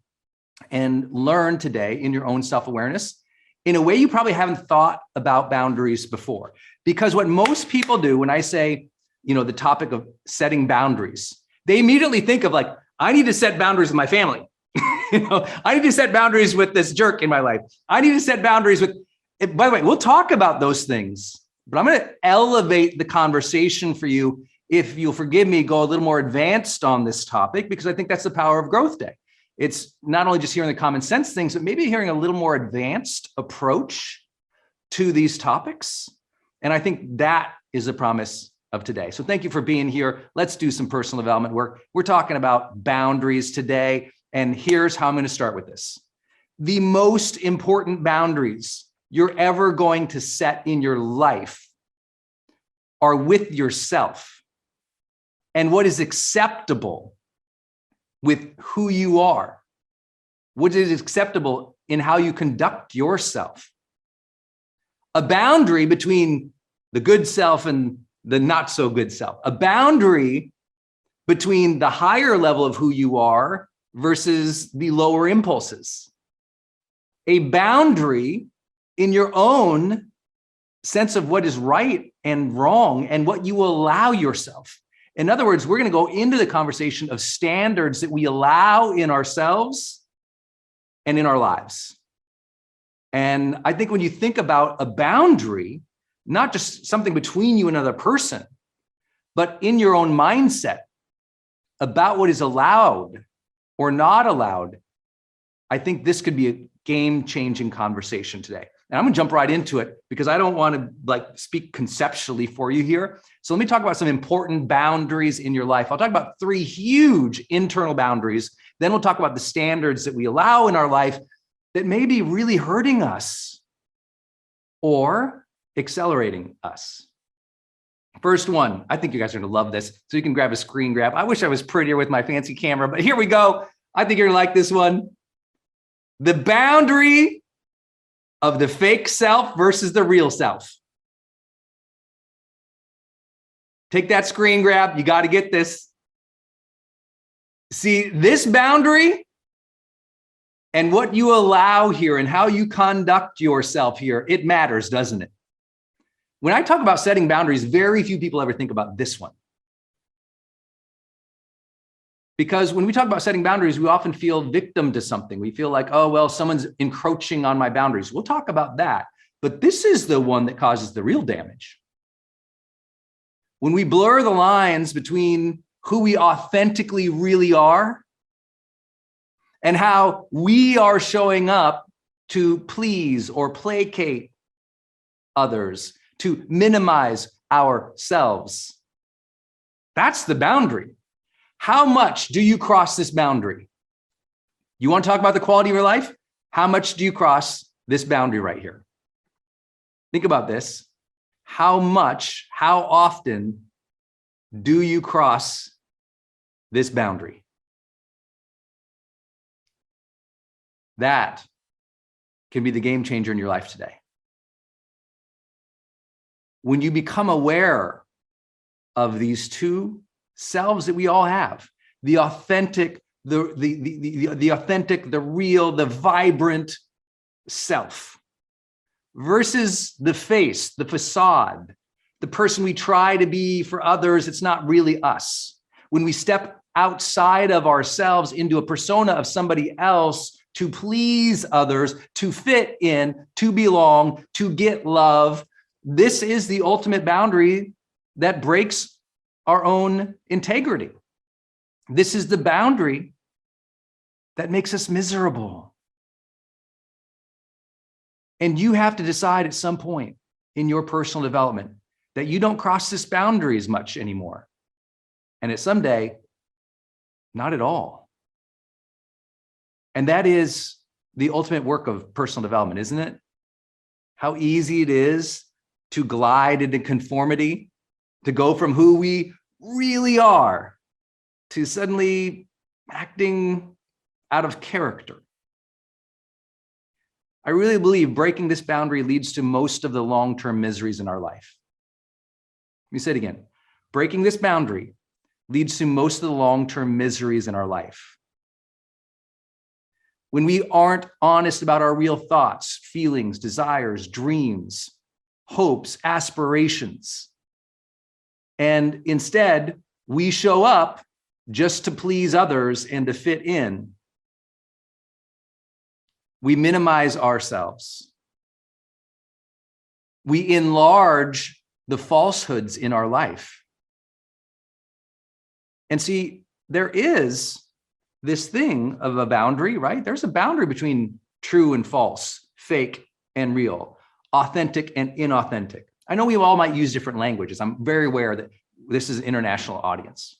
and learn today in your own self-awareness in a way you probably haven't thought about boundaries before. Because what most people do when I say, the topic of setting boundaries, they immediately think of like, I need to set boundaries with my family. I need to set boundaries with this jerk in my life. I need to set boundaries with, by the way, we'll talk about those things, but I'm going to elevate the conversation for you. If you'll forgive me, go a little more advanced on this topic, because I think that's the power of GrowthDay. It's not only just hearing the common sense things, but maybe hearing a little more advanced approach to these topics. And I think that is the promise of today. So thank you for being here. Let's do some personal development work. We're talking about boundaries today. And here's how I'm going to start with this. The most important boundaries you're ever going to set in your life are with yourself and what is acceptable with who you are, what is acceptable in how you conduct yourself. A boundary between the good self and the not so good self. A boundary between the higher level of who you are versus the lower impulses. A boundary in your own sense of what is right and wrong and what you allow yourself. In other words, we're going to go into the conversation of standards that we allow in ourselves and in our lives. And I think when you think about a boundary, not just something between you and another person, but in your own mindset about what is allowed or not allowed, I think this could be a game-changing conversation today. And I'm gonna jump right into it because I don't want to speak conceptually for you here. So let me talk about some important boundaries in your life. I'll talk about 3 huge internal boundaries. Then we'll talk about the standards that we allow in our life that may be really hurting us or accelerating us. First one, I think you guys are gonna love this. So you can grab a screen grab. I wish I was prettier with my fancy camera, but here we go. I think you're gonna like this one. The boundary of the fake self versus the real self. Take that screen grab. You got to get this. See, this boundary and what you allow here and how you conduct yourself here, it matters, doesn't it? When I talk about setting boundaries, very few people ever think about this one. Because when we talk about setting boundaries, we often feel victim to something. We feel like, oh, well, someone's encroaching on my boundaries. We'll talk about that. But this is the one that causes the real damage. When we blur the lines between who we authentically really are and how we are showing up to please or placate others, to minimize ourselves, that's the boundary. How much do you cross this boundary? You want to talk about the quality of your life? How much do you cross this boundary right here? Think about this. How much, how often do you cross this boundary? That can be the game changer in your life today. When you become aware of these two selves that we all have, the authentic, the authentic, the real, the vibrant self versus the face, the facade, the person we try to be for others. It's not really us. When we step outside of ourselves into a persona of somebody else to please others, to fit in, to belong, to get love, this is the ultimate boundary that breaks our own integrity. This is the boundary that makes us miserable. And you have to decide at some point in your personal development that you don't cross this boundary as much anymore. And at some day, not at all. And that is the ultimate work of personal development, isn't it? How easy it is to glide into conformity, to go from who we really are to suddenly acting out of character. I really believe breaking this boundary leads to most of the long-term miseries in our life. Let me say it again. Breaking this boundary leads to most of the long-term miseries in our life. When we aren't honest about our real thoughts, feelings, desires, dreams, hopes, aspirations, and instead we show up just to please others and to fit in, we minimize ourselves. We enlarge the falsehoods in our life. And see, there is this thing of a boundary, right? There's a boundary between true and false, fake and real, authentic and inauthentic. I know we all might use different languages. I'm very aware that this is an international audience.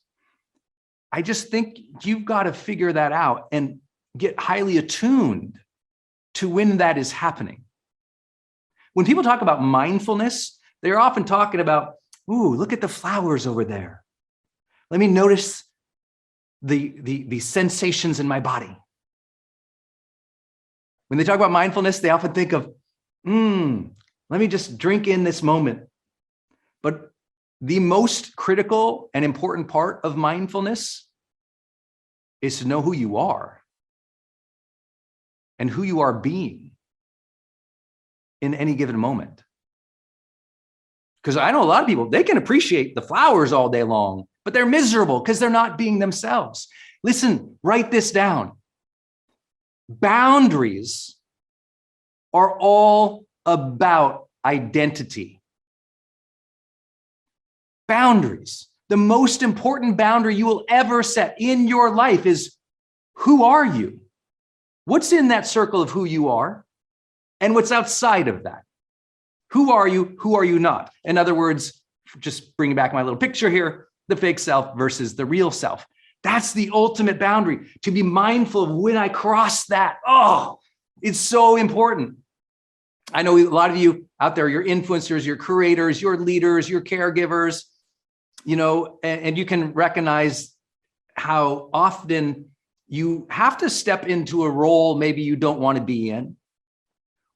I just think you've got to figure that out and get highly attuned to when that is happening. When people talk about mindfulness, they're often talking about, ooh, look at the flowers over there. Let me notice the sensations in my body. When they talk about mindfulness, they often think of, let me just drink in this moment. But the most critical and important part of mindfulness is to know who you are and who you are being in any given moment. Because I know a lot of people, they can appreciate the flowers all day long, but they're miserable because they're not being themselves. Listen, write this down. Boundaries are all about identity. Boundaries. The most important boundary you will ever set in your life is, who are you? What's in that circle of who you are? And what's outside of that? Who are you? Who are you not? In other words, just bringing back my little picture here, the fake self versus the real self. That's the ultimate boundary, to be mindful of when I cross that. Oh, it's so important. I know a lot of you out there, you're influencers, you're creators, you're leaders, you're caregivers, you know, and you can recognize how often you have to step into a role maybe you don't want to be in,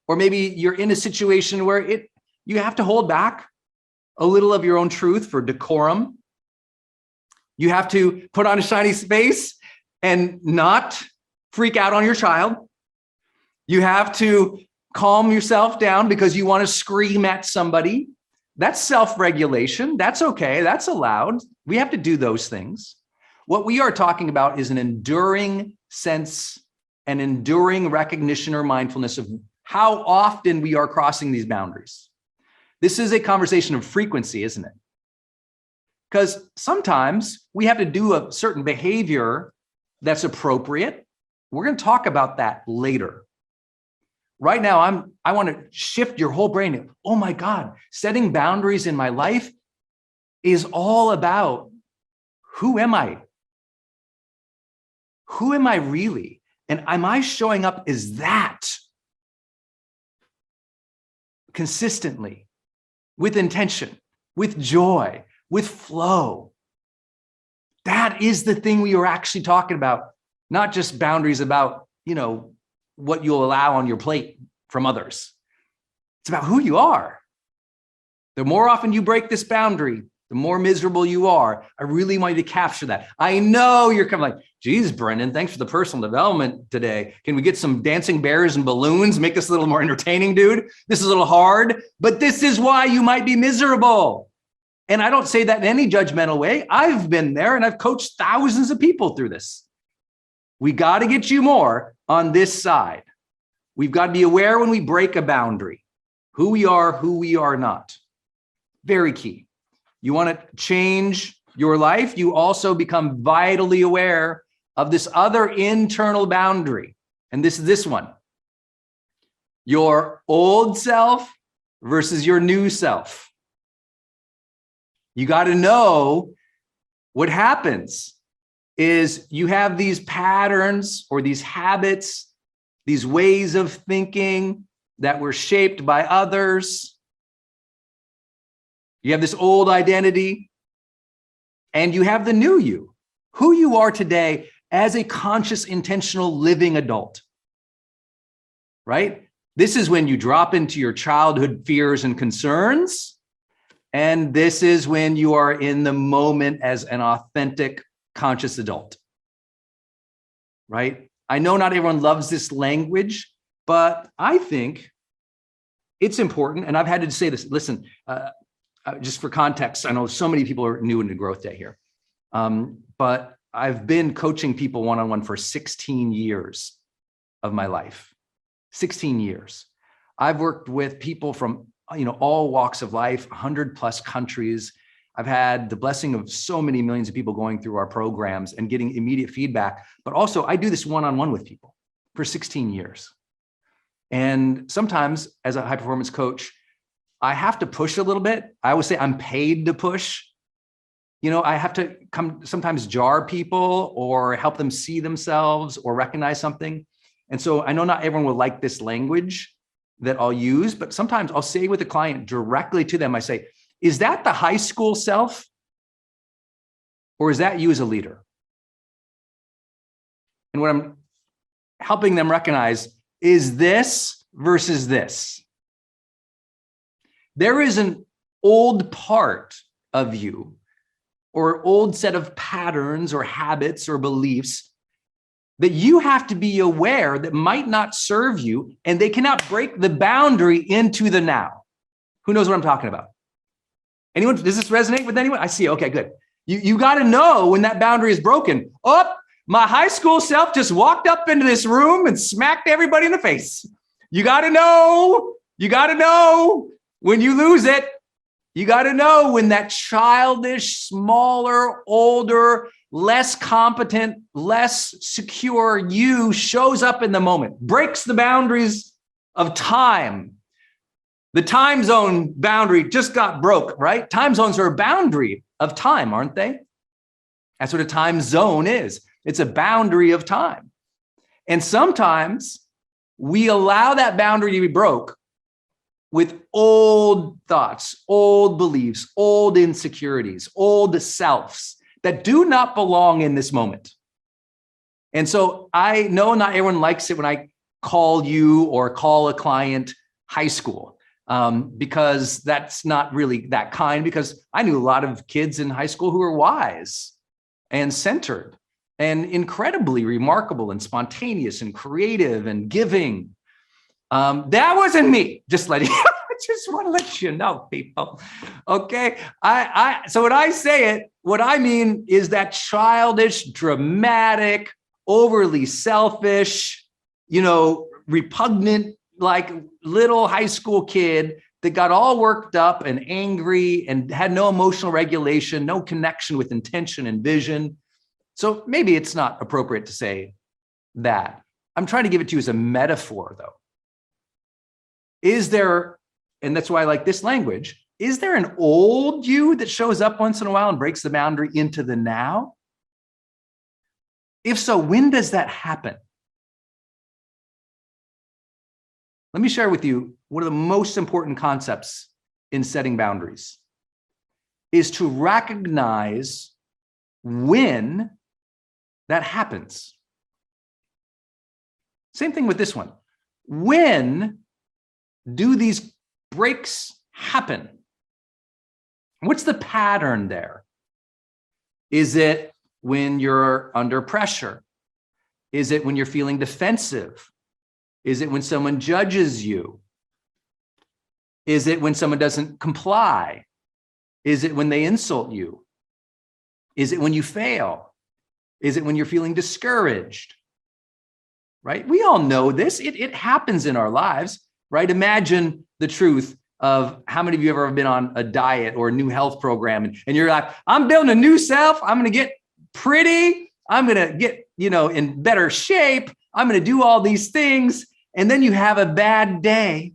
or maybe you're in a situation where you have to hold back a little of your own truth for decorum. You have to put on a shiny face and not freak out on your child. You have to calm yourself down because you want to scream at somebody. That's self-regulation. That's okay. That's allowed. We have to do those things. What we are talking about is an enduring sense, an enduring recognition or mindfulness of how often we are crossing these boundaries. This is a conversation of frequency, isn't it? Because sometimes we have to do a certain behavior that's appropriate. We're going to talk about that later. Right now, I want to shift your whole brain. Oh my God, setting boundaries in my life is all about, who am I? Who am I really? And am I showing up as that consistently, with intention, with joy, with flow? That is the thing we are actually talking about, not just boundaries about, you know, what you'll allow on your plate from others. It's about who you are. The more often you break this boundary, the more miserable you are. I really want you to capture that. I know you're kind of like, geez, Brendon, thanks for the personal development today. Can we get some dancing bears and balloons? Make this a little more entertaining, dude. This is a little hard, but this is why you might be miserable. And I don't say that in any judgmental way. I've been there and I've coached thousands of people through this. We got to get you more on this side. We've got to be aware when we break a boundary, who we are not. Very key. You want to change your life, you also become vitally aware of this other internal boundary. And this is this one. Your old self versus your new self. You got to know what happens is you have these patterns or these habits, these ways of thinking that were shaped by others. You have this old identity and you have the new you, who you are today as a conscious, intentional, living adult, right? This is when you drop into your childhood fears and concerns. And this is when you are in the moment as an authentic, conscious adult, right? I know not everyone loves this language, but I think it's important. And I've had to say this, listen, just for context, I know so many people are new into GrowthDay here, but I've been coaching people one-on-one for 16 years of my life, 16 years. I've worked with people from all walks of life, 100+ countries. I've had the blessing of so many millions of people going through our programs and getting immediate feedback, but also I do this one-on-one with people for 16 years. And sometimes as a high-performance coach, I have to push a little bit. I always say I'm paid to push. I have to sometimes jar people or help them see themselves or recognize something. And so I know not everyone will like this language that I'll use, but sometimes I'll say with a client directly to them, I say, is that the high school self? Or is that you as a leader? And what I'm helping them recognize is this versus this. There is an old part of you or old set of patterns or habits or beliefs that you have to be aware that might not serve you, and they cannot break the boundary into the now. Who knows what I'm talking about? Anyone? Does this resonate with anyone? I see. Okay, good. You got to know when that boundary is broken. Oh, my high school self just walked up into this room and smacked everybody in the face. You got to know. You got to know when you lose it. You got to know when that childish, smaller, older, less competent, less secure you shows up in the moment, breaks the boundaries of time. The time zone boundary just got broke, right? Time zones are a boundary of time, aren't they? That's what a time zone is. It's a boundary of time. And sometimes we allow that boundary to be broke with old thoughts, old beliefs, old insecurities, old selves that do not belong in this moment. And so I know not everyone likes it when I call you or call a client high school, because that's not really that kind, because I knew a lot of kids in high school who were wise and centered and incredibly remarkable and spontaneous and creative and giving. That wasn't me, just letting you know. I just want to let you know, people. Okay. So when I say it, what I mean is that childish, dramatic, overly selfish, repugnant, like little high school kid that got all worked up and angry and had no emotional regulation, no connection with intention and vision. So maybe it's not appropriate to say that. I'm trying to give it to you as a metaphor, though. Is there, and that's why I like this language, is there an old you that shows up once in a while and breaks the boundary into the now? If so, when does that happen? Let me share with you one of the most important concepts in setting boundaries is to recognize when that happens. Same thing with this one. When do these breaks happen? What's the pattern there? Is it when you're under pressure? Is it when you're feeling defensive? Is it when someone judges you? Is it when someone doesn't comply? Is it when they insult you? Is it when you fail? Is it when you're feeling discouraged? Right? We all know this. It happens in our lives, right? Imagine the truth of how many of you have ever been on a diet or a new health program and you're like, I'm building a new self. I'm going to get pretty. I'm going to get, in better shape. I'm going to do all these things. And then you have a bad day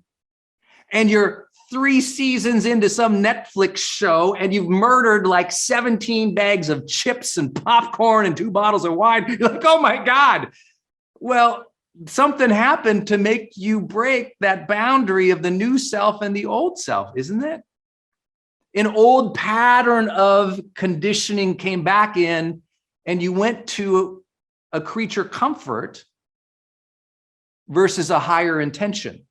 and you're 3 seasons into some Netflix show and you've murdered like 17 bags of chips and popcorn and 2 bottles of wine. You're like, oh my God. Well, something happened to make you break that boundary of the new self and the old self, isn't it? An old pattern of conditioning came back in and you went to a creature comfort versus a higher intention.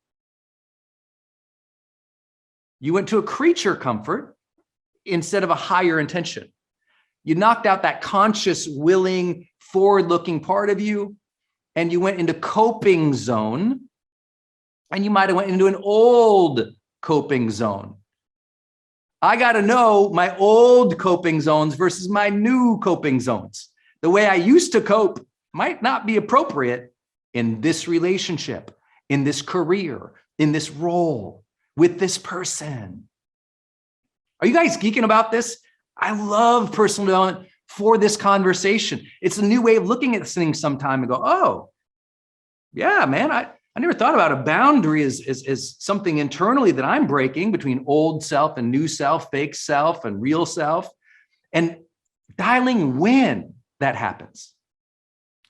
You went to a creature comfort instead of a higher intention. You knocked out that conscious, willing, forward-looking part of you, and you went into coping zone, and you might have went into an old coping zone. I got to know my old coping zones versus my new coping zones. The way I used to cope might not be appropriate in this relationship, in this career, in this role, with this person. Are you guys geeking about this? I love personal development for this conversation. It's a new way of looking at things sometime and go, oh, yeah, man, I never thought about a boundary as something internally that I'm breaking between old self and new self, fake self and real self, and dialing when that happens.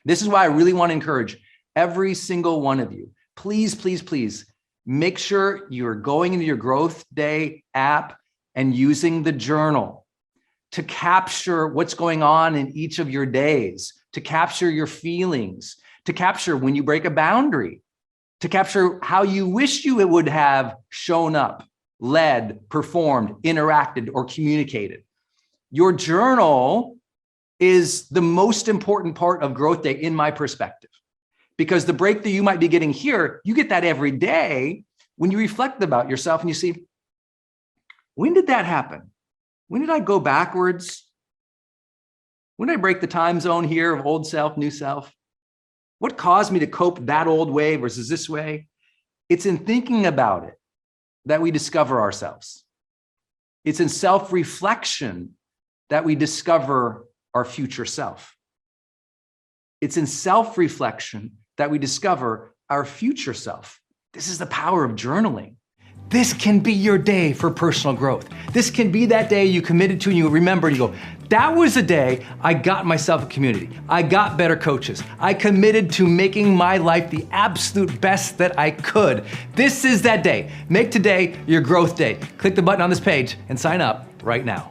This is why I really want to encourage every single one of you. Please, please, please make sure you're going into your GrowthDay app and using the journal to capture what's going on in each of your days, to capture your feelings, to capture when you break a boundary, to capture how you wish you would have shown up, led, performed, interacted, or communicated. Your journal is the most important part of GrowthDay in my perspective, because the breakthrough you might be getting here, you get that every day when you reflect about yourself and you see, when did that happen? When did I go backwards? When did I break the time zone here of old self, new self? What caused me to cope that old way versus this way? It's in thinking about it that we discover ourselves. It's in self-reflection that we discover our future self. It's in self-reflection that we discover our future self. This is the power of journaling. This can be your day for personal growth. This can be that day you committed to and you remember and you go, that was the day I got myself a community. I got better coaches. I committed to making my life the absolute best that I could. This is that day. Make today your growth day. Click the button on this page and sign up right now.